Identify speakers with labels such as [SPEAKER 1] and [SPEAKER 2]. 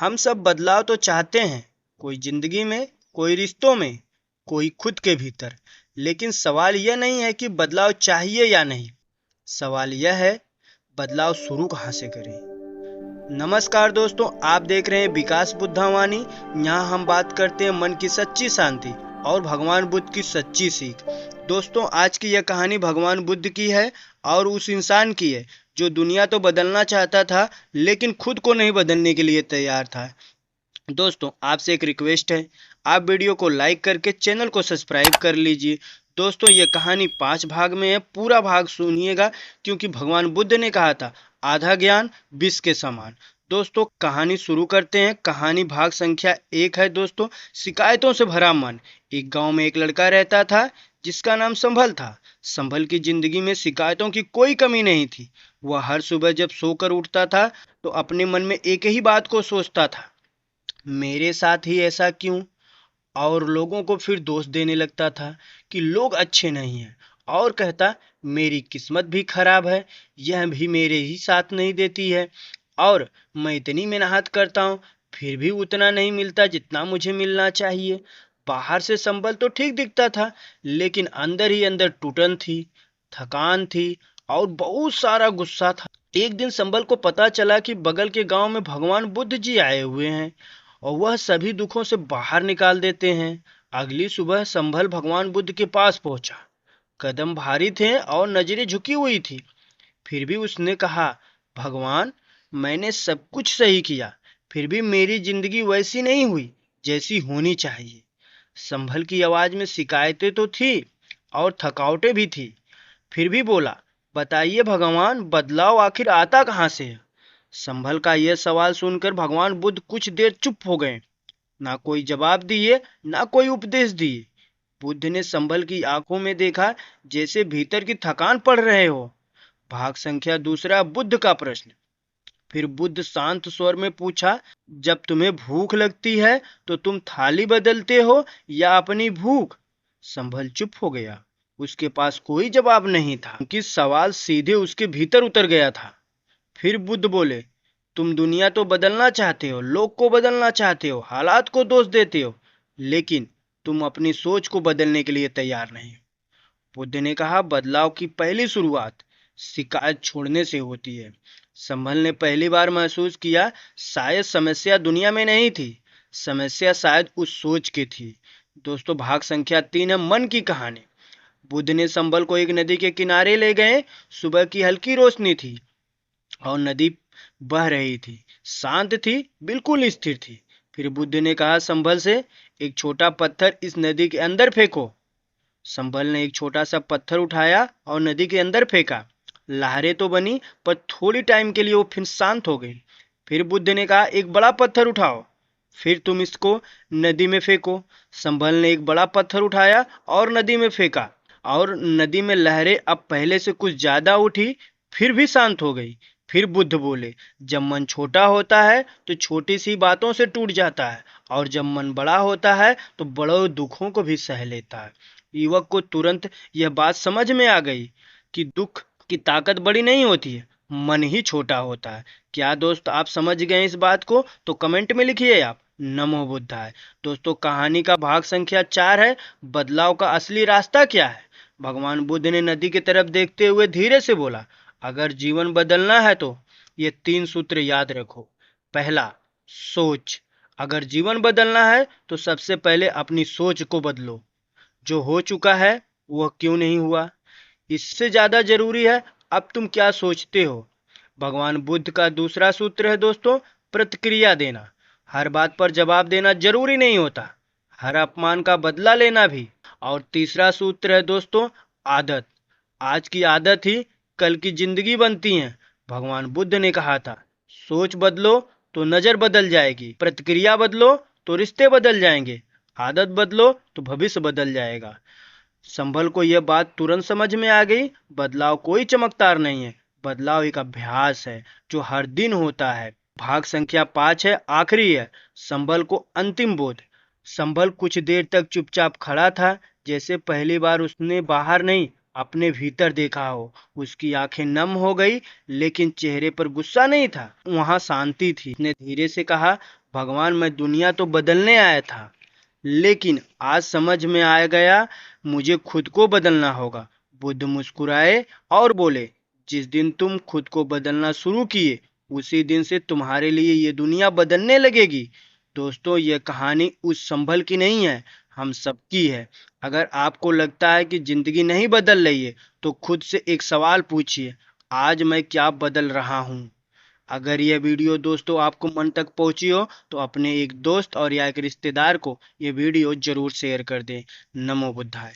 [SPEAKER 1] हम सब बदलाव तो चाहते हैं, कोई जिंदगी में, कोई रिश्तों में, कोई खुद के भीतर। लेकिन सवाल यह नहीं है कि बदलाव चाहिए या नहीं, सवाल यह है बदलाव शुरू कहाँ से करें। नमस्कार दोस्तों, आप देख रहे हैं विकास बुद्धावाणी। यहाँ हम बात करते हैं मन की सच्ची शांति और भगवान बुद्ध की सच्ची सीख। दोस्तों, आज की यह कहानी भगवान बुद्ध की है और उस इंसान की है जो दुनिया तो बदलना चाहता था लेकिन खुद को नहीं बदलने के लिए तैयार था। दोस्तों, आपसे एक रिक्वेस्ट है, आप वीडियो को लाइक करके चैनल को सब्सक्राइब कर लीजिए। दोस्तों, ये कहानी 5 भाग में है, पूरा भाग सुनिएगा क्योंकि भगवान बुद्ध ने कहा था आधा ज्ञान 20 के समान। दोस्तों, कहानी शुरू करते हैं। कहानी भाग संख्या 1 है। दोस्तों, शिकायतों से भरा मन। एक गांव में एक लड़का रहता था जिसका नाम संभल था। संभल की जिंदगी में शिकायतों की कोई कमी नहीं थी। वह हर सुबह जब सोकर उठता था तो अपने मन में एक ही बात को सोचता था, मेरे साथ ही ऐसा क्यों। और लोगों को फिर दोष देने लगता था कि लोग अच्छे नहीं हैं, और कहता मेरी किस्मत भी खराब है, यह भी मेरे ही साथ नहीं देती है, और मैं इतनी मेहनत करता हूँ फिर भी उतना नहीं मिलता जितना मुझे मिलना चाहिए। बाहर से संबल तो ठीक दिखता था लेकिन अंदर ही अंदर टूटन थी, थकान थी और बहुत सारा गुस्सा था। एक दिन संबल को पता चला कि बगल के गांव में भगवान बुद्ध जी आए हुए हैं और वह सभी दुखों से बाहर निकाल देते हैं। अगली सुबह संभल भगवान बुद्ध के पास पहुंचा। कदम भारी थे और नजरें झुकी हुई थी। फिर भी उसने कहा, भगवान, मैंने सब कुछ सही किया, फिर भी मेरी जिंदगी वैसी नहीं हुई जैसी होनी चाहिए। संभल की आवाज में शिकायतें तो थी और थकावटें भी थी। फिर भी बोला, बताइए भगवान, बदलाव आखिर आता कहाँ से है। संभल का यह सवाल सुनकर भगवान बुद्ध कुछ देर चुप हो गए। ना कोई जवाब दिए, ना कोई उपदेश दिए। बुद्ध ने संभल की आंखों में देखा जैसे भीतर की थकान पड़ रहे हो। भाग संख्या 2, बुद्ध का प्रश्न। फिर बुद्ध शांत स्वर में पूछा, जब तुम्हें भूख लगती है तो तुम थाली बदलते हो या अपनी भूख। संभल चुप हो गया। उसके पास कोई जवाब नहीं था क्योंकि सवाल सीधे उसके भीतर उतर गया था। फिर बुद्ध बोले, तुम दुनिया तो बदलना चाहते हो, लोग को बदलना चाहते हो, हालात को दोष देते हो, लेकिन तुम अपनी सोच को बदलने के लिए तैयार नहीं। बुद्ध ने कहा, बदलाव की पहली शुरुआत शिकायत छोड़ने से होती है। संभल ने पहली बार महसूस किया, शायद समस्या दुनिया में नहीं थी, समस्या शायद उस सोच की थी। दोस्तों, भाग संख्या 3 है, मन की कहानी। बुद्ध ने संभल को एक नदी के किनारे ले गए। सुबह की हल्की रोशनी थी और नदी बह रही थी, शांत थी, बिल्कुल स्थिर थी। फिर बुद्ध ने कहा संभल से, एक छोटा पत्थर इस नदी के अंदर फेंको। संभल ने एक छोटा सा पत्थर उठाया और नदी के अंदर फेंका। लहरें तो बनी पर थोड़ी टाइम के लिए वो फिर शांत हो गई। फिर बुद्ध ने कहा, एक बड़ा पत्थर उठाओ, फिर तुम इसको नदी में फेंको। संभल ने एक बड़ा पत्थर उठाया और नदी में फेंका, और नदी में लहरें अब पहले से कुछ ज्यादा उठी, फिर भी शांत हो गई। फिर बुद्ध बोले, जब मन छोटा होता है तो छोटी सी बातों से टूट जाता है, और जब मन बड़ा होता है तो बड़े दुखों को भी सह लेता है। युवक को तुरंत यह बात समझ में आ गई कि दुख की ताकत बड़ी नहीं होती है, मन ही छोटा होता है। क्या दोस्त आप समझ गए इस बात को? तो कमेंट में लिखिए आप। नमो बुद्धाय। दोस्तों, कहानी का भाग संख्या 4 है, बदलाव का असली रास्ता क्या है। भगवान बुद्ध ने नदी की तरफ देखते हुए धीरे से बोला, अगर जीवन बदलना है तो ये 3 सूत्र याद रखो। पहला, सोच। अगर जीवन बदलना है तो सबसे पहले अपनी सोच को बदलो। जो हो चुका है वह क्यों नहीं हुआ, इससे ज्यादा जरूरी है अब तुम क्या सोचते हो। भगवान बुद्ध का दूसरा सूत्र है दोस्तों, प्रतिक्रिया देना। हर बात पर जवाब देना जरूरी नहीं होता, हर अपमान का बदला लेना भी। और तीसरा सूत्र है दोस्तों, आदत। आज की आदत ही कल की जिंदगी बनती है। भगवान बुद्ध ने कहा था, सोच बदलो तो नजर बदल जाएगी, प्रतिक्रिया बदलो तो रिश्ते बदल जाएंगे, आदत बदलो तो भविष्य बदल जाएगा। संभल को यह बात तुरंत समझ में आ गई। बदलाव कोई चमत्कार नहीं है, बदलाव एक अभ्यास है जो हर दिन होता है। भाग संख्या 5 है, आखिरी है, संभल को अंतिम बोध। संभल कुछ देर तक चुपचाप खड़ा था, जैसे पहली बार उसने बाहर नहीं अपने भीतर देखा हो। उसकी आंखें नम हो गई लेकिन चेहरे पर गुस्सा नहीं था, वहां शांति थी। उसने धीरे से कहा, भगवान मैं दुनिया तो बदलने आया था, लेकिन आज समझ में आ गया मुझे खुद को बदलना होगा। बुद्ध मुस्कुराए और बोले, जिस दिन तुम खुद को बदलना शुरू किए उसी दिन से तुम्हारे लिए ये दुनिया बदलने लगेगी। दोस्तों, यह कहानी उस संभल की नहीं है, हम सबकी है। अगर आपको लगता है कि जिंदगी नहीं बदल रही है तो खुद से एक सवाल पूछिए, आज मैं क्या बदल रहा हूँ। अगर यह वीडियो दोस्तों आपको मन तक पहुंची हो तो अपने एक दोस्त और या एक रिश्तेदार को ये वीडियो जरूर शेयर कर दें। नमो बुद्धाय।